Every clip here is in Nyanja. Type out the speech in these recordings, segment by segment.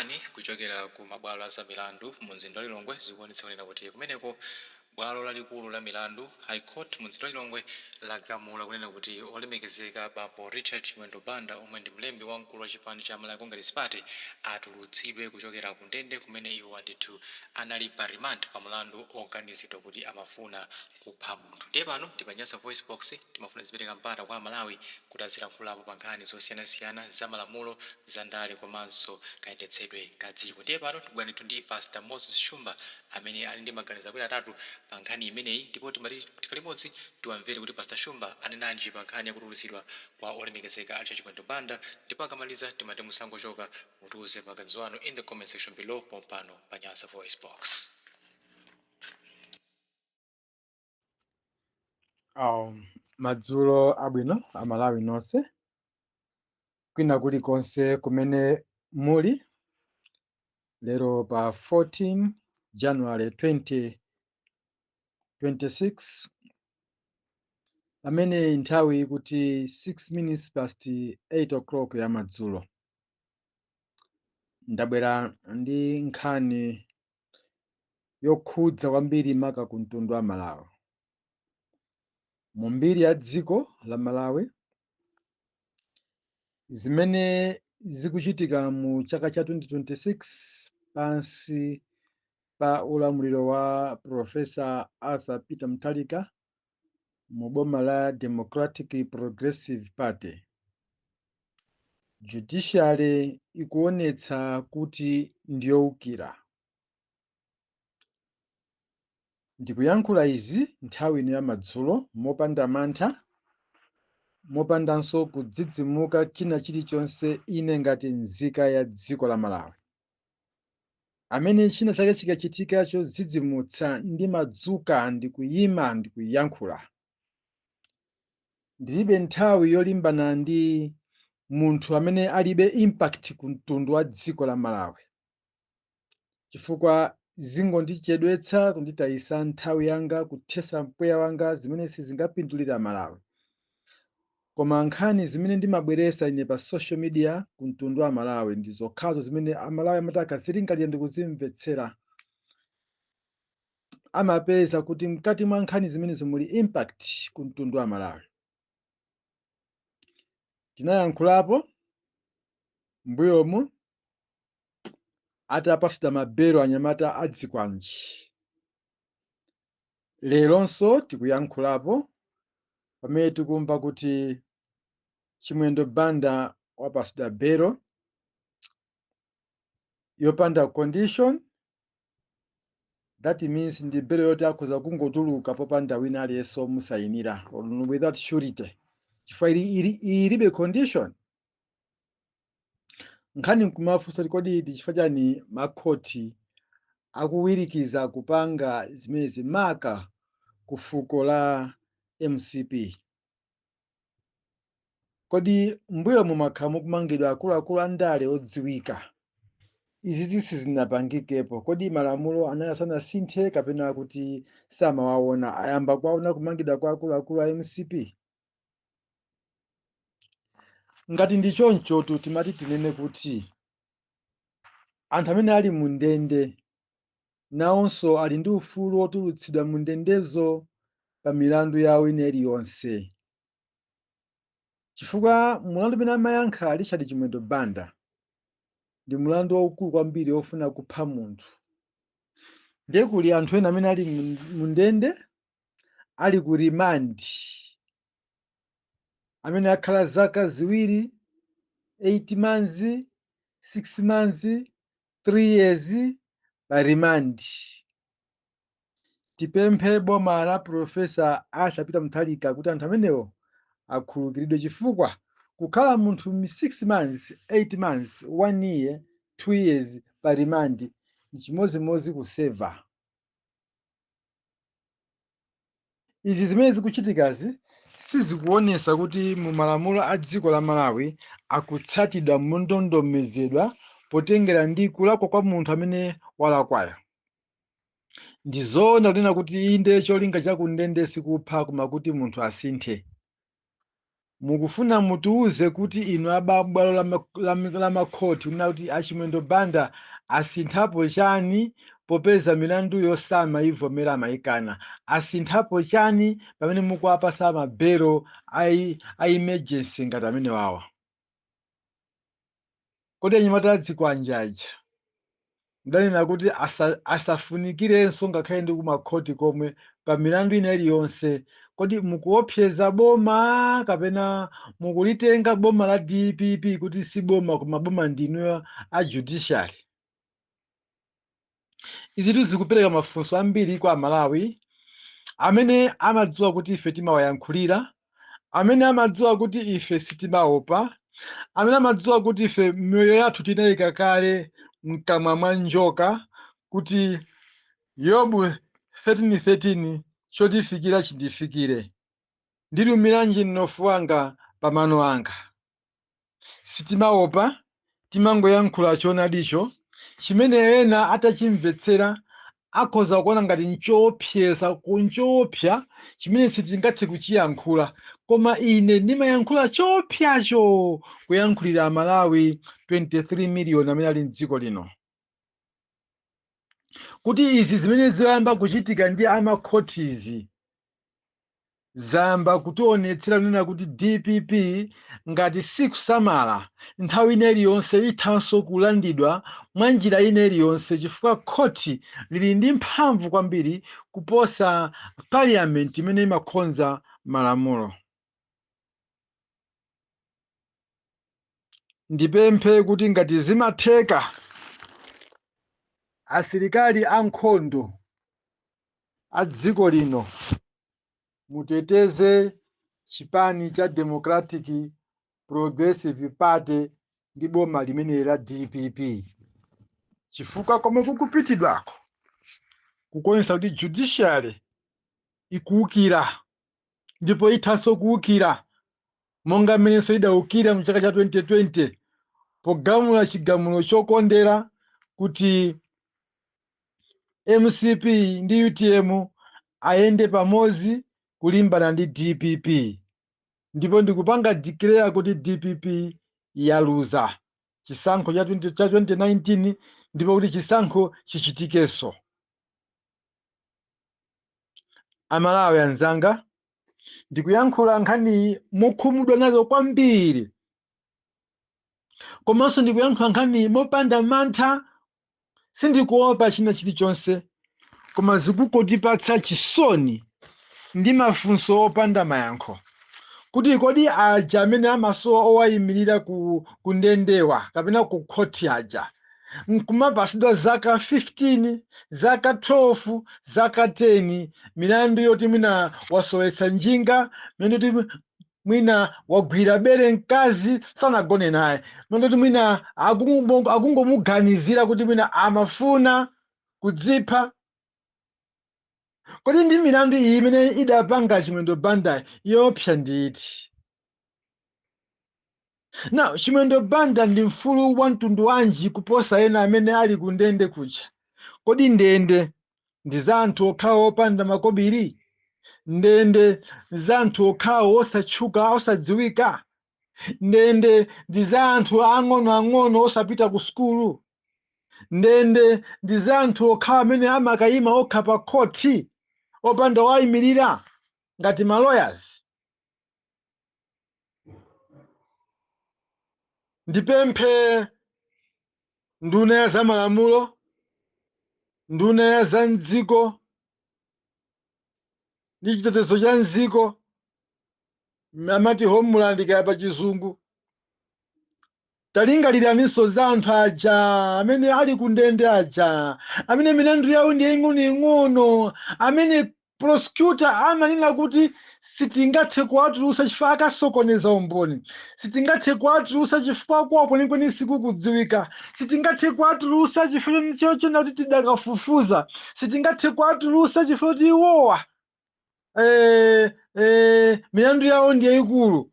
nkhani kuchokera ku mabwalo a milandu mu mzinda wa Lilongwe zikuonetsa kunena kuti kumeneko bwalo lalikulu la milandu High Court mu mzinda wa Lilongwe lagamula kunena kuti olemekezeka Bambo Richard Mwendo Banda omwe ndi mlembi wamkulu wa chipani cha Malawi Congress Party atulutsidwe kuchokera ku ndende kumene iwo ndithu anali pa remand pa mlandu oganizidwa kuti amafuna kupha munthu. Ndiye pano tipanyasa voice box timafuna zipereka mpata kwa Malawi kuti azilankhulapo pa nkhani zosiyanasiyana za malamulo za ndale komanso kayendetsedwe ka dziko. Ndiye pano tibwera ndi Pastor Moses Shumba amene ali ndi maganizo awiri atatu pa nkhani imeneyi, ndipo tikalimodzi tiwamvere kuti Pastor Shumba anenanji pa nkhani yakutulutsidwa kwa olemekezeka Richard Mwendo Banda, ndipo akamaliza timati musangochoka mutiuze maganizo anu in the comment section below pompano pa Nyasa voice box. Madzulo abwino amalawi nonse kwina kulikonse kumene muli. Lero pa 14 January 2026 amene nthawi kuti 6 minutes past 8 o'clock ya madzulo, ndabwera ndi nkhani yokhudza kwambiri maka ku mtundu wa Malawi. Mu mbiri ya dziko la Malawi zimene zikuchitika mu chaka cha 2026 pansi pa ulamuliro wa Professor Arthur Peter Mutharika mu boma la Democratic Progressive Party, judiciary ikuonetsa kuti ndiyowukira. Ndikuyankhula izi nthawi ino ya madzulo mopanda mantha, mopandanso kudzidzimuka china chilichonse ine ngati nzika ya dziko la Malawi. Amene china chake chikachitika chodzidzimutsa ndi madzuka ndikuyima ndikuyankhula. Ndilibe nthawi yolimbana ndi munthu amene alibe impact ku mtundu wa dziko la Malawi, chifukwa zingondichedwetsa kunditayisa nthawi yanga kuthesa mpweya wanga zimene sizingapindulira Malawi. Koma nkhani zimene ndimabweresa ine pa social media ku mtundu wa Malawi ndi zokhazo zimene amalawi amati akazilingalira ndi kuzimvetsera amapeza kuti mkati mwa nkhani zimene zimuli impact ku mtundu wa Malawi. Tinayankhulapo mbuyomu atapasida mabelo anyamata adzikwanji. Leronso tikuyankhulapo pamene tikumva kuti Chimwendo Banda wapasida belo yopanda condition, that means ndi belo yoti akhoza kungotuluka popanda wina aliyense omusayinira without surety, chifukwa ilibe condition. Nkhani nkumafunsa kodi ndi chifukwa chani makhoti akuwirikiza kupanga zimezi maka ku fuko la MCP. Kodi mbuyo mumakhala mukumangidwa akuluakulu andale odziwika, izi sizinapangikepo? Kodi malamulo anasanasinthe kapena kuti samawaona ayamba kwaona kumangidwa kwa akuluakulu a MCP? Ngati ndi choncho timati tinene kuti anthu amene ali mu ndende nawonso ali ndi ufulu wotulutsidwa mu ndendezo pa milandu yawo ina iliyonse, chifukwa mulandu umene amayankha Richard Chimwendo Banda ndi mulandu waukulu kwambiri wofuna kupha munthu. Ndiye kuli anthu ena amene ali mu ndende ali ku remand, amene akhala zaka ziwiri, 8 months, 6 months, 3 years pa remand. Tipemphe boma la Professor Arthur Peter Mutharika kuti anthu amenewo akhulukiridwe, chifukwa kukhala munthu 6 months, 8 months, 1 year, 2 years pa remand ndi chimozimozi kuseva. Izi zimene zikuchitikazi sizikuonesa kuti mu malamulo a dziko la Malawi akutsatidwa mondondomezedwa potengera ndi kulakwa kwa munthu amene walakwayo. Ndizoona kunena kuti inde cholinga cha kundende sikupha koma kuti munthu asinthe. mukufuna mutiuze kuti inu ababwalo la makhoti kunena kuti Achimwendo Banda asinthapo chani popeza milandu yosama ivomera amayikana, asinthapo chani pamene mukuwapasa mabelo a emergency ngati amene wawa. Kodi anyamata adzikwanjaja ndanena kuti asafunikirenso ngakhale ndi kumakhoti komwe pa milandu ina iliyonse. Kodi mukuopseza boma kapena mukulitenga boma la DPP kuti si boma koma boma ndinu a judiciary? Izi zikupereka mafunso ambiri kwa Amalawi amene amadziwa kuti ife timawayankhulira, amene amadziwa kuti ife sitimaopa, amene amadziwa kuti ife miyoyo yathu tinayika kale mkamwa mwa njoka, kuti Yobu 13:13 chotifikira chindifikire, ndilumiranji mnofu wanga pa mano anga. Sitimaopa, timangoyankhula choonadicho chimene ena atachimvetsera akhoza kuona ngati nchoopseza kunchoopsa chimene sitingathe kuchiyankhula, koma ine ndimayankhula choopsacho kuyankhulira Amalawi 23 miliyoni amene ali m'dziko lino. Kuti izi zimene ziyamba kuchitika ndi amakhotizi zamba kutionetsera kunena kuti DPP ngati sikusamala nthawi ina iliyonse ithanso kulandidwa mwa njira ina iliyonse, chifukwa khoti lili ndi mphamvu kwambiri kuposa parliament imene imakhonza malamulo. Ndipemphe kuti ngati zimatheka asilikali ankhondo a dziko lino muteteze chipani cha Democratic Progressive Party ndi boma limene la DPP, chifukwa komwe kukupitidwako kukonesa kuti judiciary ikuwukira ndipo ithanso kuwukira monga mmenenso idawukira mu chaka cha 2020 pogamula chigamulo chokondera kuti MCP ndi UTM ayende pamodzi kulimbana ndi DPP, ndipo ndikupanga declare kuti DPP yaluza chisankho cha 2019 ndipo kuti chisankho chichitikenso. Amalawi anzanga, ndikuyankhula nkhani mokhumudwa nazo kwambiri, komanso ndikuyankhula nkhani mopanda mantha, sindikuopa china chilichonse, koma zikungotipatsa chisoni ndi mafunso opanda mayankho kuti kodi aja amene amasowa owayimirira ku ndendewa kapena ku khoti aja nkumapasidwa zaka 15, zaka 12, zaka 10 milandu yoti mwina wasowetsa njinga, milandu yoti mwina wagwira bere mkazi sanagone naye, milandu yoti mwina akungomuganizira kuti mwina amafuna kudzipha. Kodi ndi milandu iyi imene idapanga Achimwendo Banda yoopsa nditi? Now, Achimwendo Banda ndi mfulu wa mtundu wanji kuposa ena amene ali ku ndende kuja? Kodi ndende ndi za anthu okhawo opanda makobiri? Ndende za anthu okhawo osatchuka osadziwika? Ndende ndi za anthu ang'onoang'ono osapita ku sukulu? Ndende ndi za anthu okhawo amene amakayima okha pa khoti opanda wayimirira ngati ma lawyers? Ndipemphe nduna ya za malamulo, nduna ya za mdziko ndi chitetezo cha mdziko, amati homeland kaya pa chizungu, talingaliraninso za anthu aja amene ali ku ndende aja, amene milandu yawo ndi ing'onoing'ono, amene prosecutor amanena kuti sitingathe kuwatulusa chifukwa akasokoneza umboni, sitingathe kuwatulusa chifukwa kwawo kwenikweni sikukudziwika, sitingathe kuwatulusa chifukwa chona kuti tidakafufuza, sitingathe kuwatulusa chifukwa kuti iwowa milandu yawo ndi yayikulu.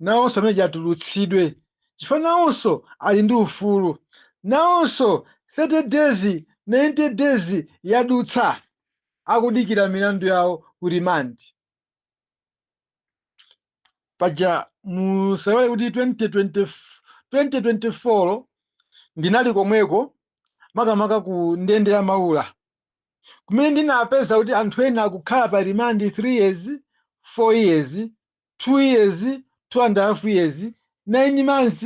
Nawonso amene atulutsidwe chifukwa nawonso ali ndi ufulu, nawonso 30 days 90 days yadutsa akudikira milandu yawo ku remand. paja musawale kuti 2024 ndinali komweko makamaka ku ndende ya Maula kumene ndinapeza kuti anthu ena akukhala pa rimandi 3 years 4 years 2 years 2.5 years 9 months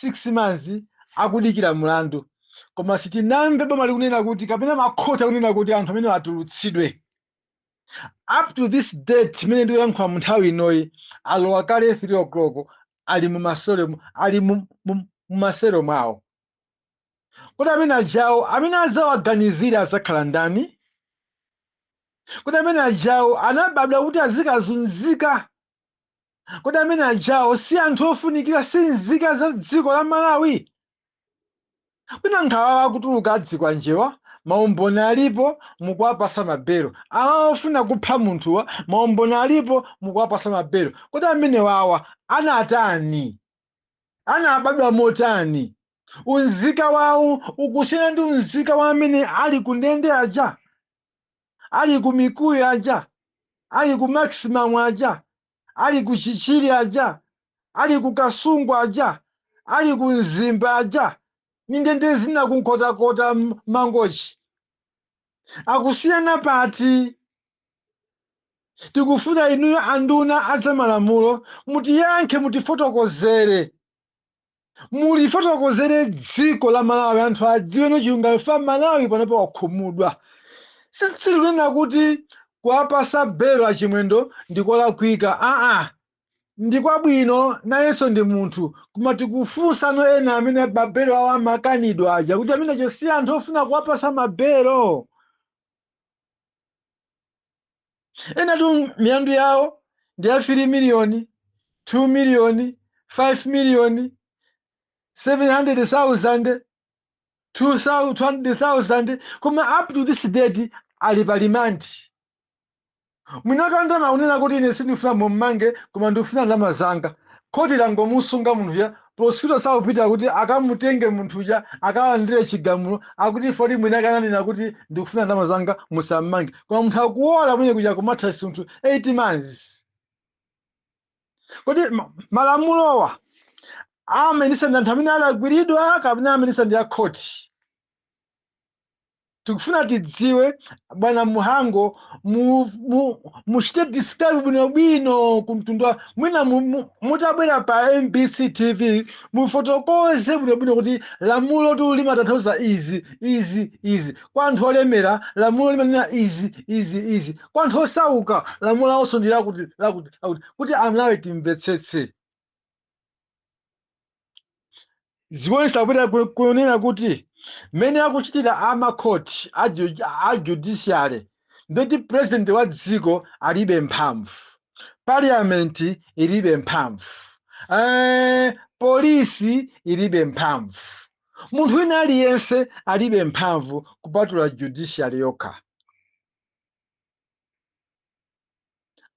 6 months akudikira mlandu, koma sitinamve boma likunena kuti kapena makhoti akunena kuti anthu amene atulutsidwe. Up to this date imene ndikuyankhula mu nthawi inoyi alowa kale 3 o'clock ali mumasero mwawo. Kuti amene ajawo amene azawaganizira azakhala ndani? Kuti amene ajawo anabadwa kuti azikazunzika? Kuti amene ajawo si anthu ofunikira, si nzika za dziko la Malawi? Kwina nkhawa akutuluka adziko anjewa, maumboni alipo mukuwapasa mabelo. Awa ofuna kupha munthuwa maumboni alipo mukuwapasa mabelo. Kuti amene wawa anatani? Anabadwa motani? Unzika wawo ukusiyana ndi unzika wa amene ali ku ndende aja, ali ku Mikuyu aja, ali ku Maximum aja, ali ku Chichiri aja, ali ku Kasungu aja, ali ku Nzimba aja, ni ndende zina kunkotakota Mangochi. Akusiyana pati? Tikufuna inuyo anduna azamalamulo mutiyankhe, mutifotokozere. Mulifotokozere dziko la Malawi anthu adziwe no chilungamo fa Malawi panopa wakhumudwa. Sikunena kuti kuwapasa belo achimwendo ndikolakwika, ndikwabwino nayenso ndi munthu, koma tikufunsa no ena amene mabelo awo amakanidwa aja kuti amenecho si anthu ofuna kuwapasa mabelo. Ena tu milandu yawo ndi ya 3 miliyoni 2 miliyoni 5 miliyoni 700,000 200,000, koma up to this date ali pa rimandi. Mwinakanda maunena kuti ine sindifuna mummange koma ndifuna ndalama zanga. Khoti langomusunga munthuja, prosecutor sakupita kuti akamutenge munthuja akalandire chigamulo akuti foti mwinakananena kuti ndikufuna ndalama zanga musammange. Koma munthu akuola mwine kuja kumatha sinthu 8 months. Kodi malamulowa amenisa ndi anthu amene alagwiridwa kapena amenisa ndi akhoti? Tikufuna tidziwe. Bwana Muhango muchite describe bwinobwino kumtunda mwina mutabwera pa MBC TV mufotokoze bwinobwino kuti lamulo limatanthauza izi kwa anthu olemera, lamulo limanena izi kwa anthu osauka, lamulo lawonso ndi lakuti kuti amalawi timvetsetse. Zikuonesa kunena kuti mmene akuchitira amakhoti a judiciary ndoti president wa dziko alibe mphamvu, parliament ilibe mphamvu, polisi ilibe mphamvu, munthu wina aliyense alibe mphamvu kupatula judiciary yokha.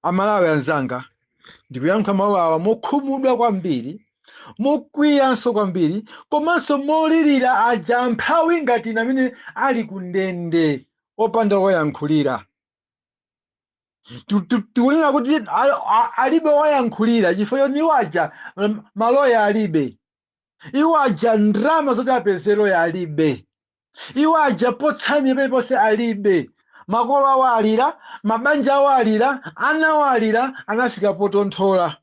Amalawi anzanga, ndikuyankha mawu awa mokhumudwa kwambiri, mokwiyanso kwambiri, komanso molirira aja amphawi ngati ine amene ali ku ndende opanda woyankhulira. Tikunena kuti alibe woyankhulira chifukwa iwo aja maloya alibe, iwo aja ndrama zoti apeze loya alibe, iwo aja potsani paliponse alibe, makolo awo alira, mabanja awo alira, ana awo alira, anafika potonthola.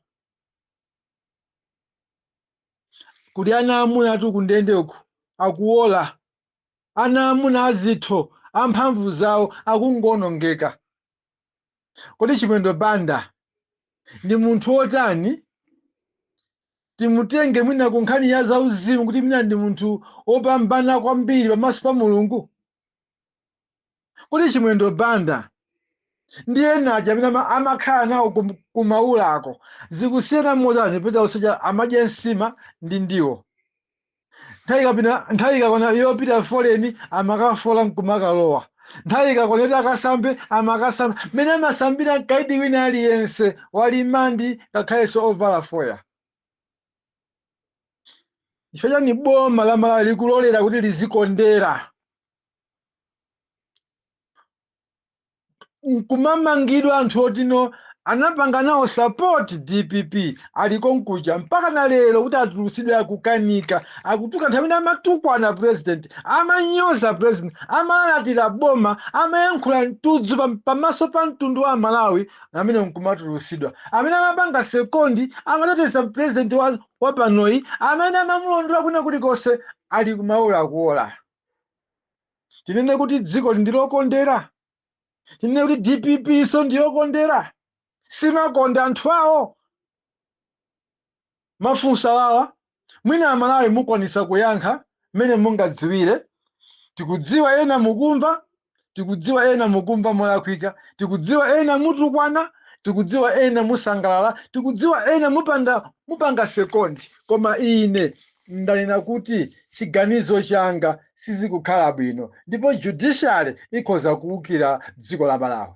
Kuli ana amuna atu kundende uku akuola, ana amuna azitho amphamvu zawo akungonongeka. Kodi Chimwendo Banda ndi munthu wotani? Timutenge mwina ku nkhani ya zauzimu kuti mwina ndi munthu opambana kwambiri pamaso pa Mulungu? Kodi Chimwendo Banda ndi ena aja amene amakhala nawo kumaulako zikusiyana motani peza usaja amadya nsima ndi ndiwo? Nthawi ikakwana yopita foleni amakafola nkumakalowa, nthawi ikakwana yoti akasambe amakasamba, mmene amasambira mkaidi wina aliyense walimandi kakhalenso ovala foya. Chifukwa chani boma la Malawi likulolera kuti lizikondera nkumamangidwa anthu otino anapanga nawo support DPP alikonkuja mpaka na lero kuti atulusidwe akukanika akutuka nthawi na amatukwana president amanyoza president amalatira boma amayankhula mtudzu pamaso pa mtundu wa Malawi amene nkumatulusidwa amene amapanga sekondi amateteza president wa panoyi amene amamulondola kuna kulikonse ali kumaola kuola. Tinene kuti dziko ndilokondera, tinene kuti DPP iso ndiyokondera, simakonda anthu awo. Mafunso awawa mwina Amalawi mukwanisa kuyankha mene mungadziwire. Tikudziwa ena mukumva, tikudziwa ena mukumva molakwika, tikudziwa ena mutukwana, tikudziwa ena musangalala, tikudziwa ena mupanga sekondi. Koma ine ndanena kuti chiganizo changa sizikukhala bwino ndipo judiciary ikhoza kuwukira dziko la Malawi.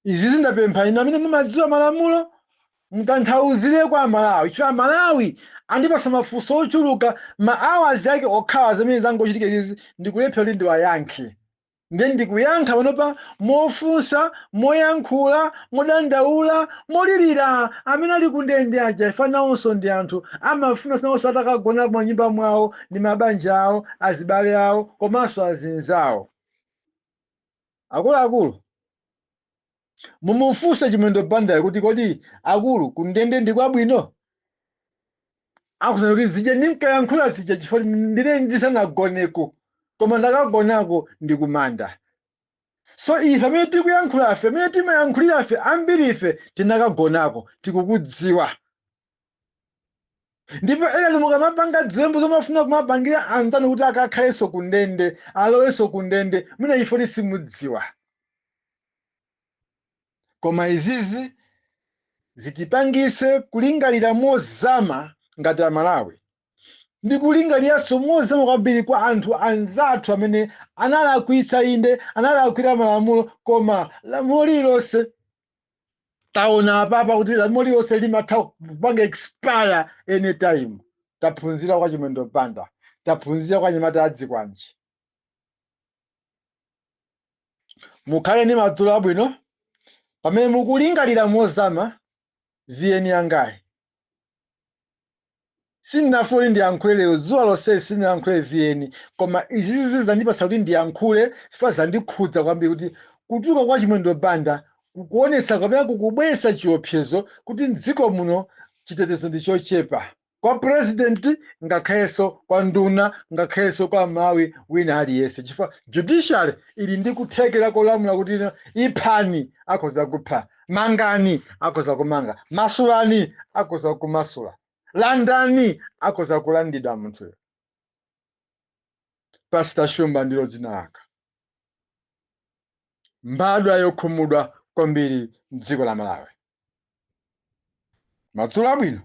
Izi zindapempha inu amene mumadziwa malamulo mutanthauzire kwa Malawi. Chifukwa Malawi andipasa mafunso ochuluka ma hours yake okhawa zimene zangochitika izi ndikulephera kuti ndiwayankhe. Ndiye ndikuyankha panopa mofunsa, moyankhula, modandaula, molirira amene ali kundende aja ifanawonso ndi anthu amafuna sinawonso atakagona manyumba mwawo ndi mabanja awo, azibale awo, komanso azinzawo. Akuluakulu, mumufunse Chimwendo Banda kuti kodi akulu kundende ndi kwabwino? Akuti kuti zija ndinkayankhula zija chifukwa ndine ndisanagoneko. Koma ndakagonako ndikumanda. So ife amene tikuyankhula afe, amene timayankhulira afe, ambiri ife tinakagonako, tikukudziwa. Ndipo ena mukamapanga dzembo zomafuna kumapangira anzanu kuti akakhalenso kundende, alowenso kundende, mwina ife simudziwa. Koma izizi zitipangise kulingalira mozama ngati Amalawi. Ndikulingaliraso mozama kwambiri kwa anthu anzathu amene analakwitsa inde, analakwira malamulo, koma lamulo lilonse taona apapa kuti lamulo lilonse limatha kupanga expire anytime. Taphunzira kwa Chimwendo Banda, taphunzira kwa anyamata adzikwanji. Mukhale ndi madzulo abwino pamene mukulingalira mozama VN yangayi. Sindinafuna ndiyankhule lero dzuwa lonse sindinayankhule VN, koma izizi zandipasa kuti ndiyankhule chifukwa zandikhudza kwambiri kuti kutuluka kwa Chimwendo Banda kukuonesa kapena kukubweretsa chiopsezo kuti m'dziko muno chitetezo ndi chochepa. Kwa president ngakhalenso kwa nduna ngakhalenso kwa Malawi wina aliyense. Chifukwa judiciary ili ndi kuthekera kolamula kuti iphani akhoza kupha, mangani akhoza kumanga, masulani akhoza kumasula, landani akhoza kulandidwa munthuyo. Pastor Shumba ndilo dzina langa. Mbadwa yokhumudwa kwambiri m'dziko la Malawi. Madzulo abwino.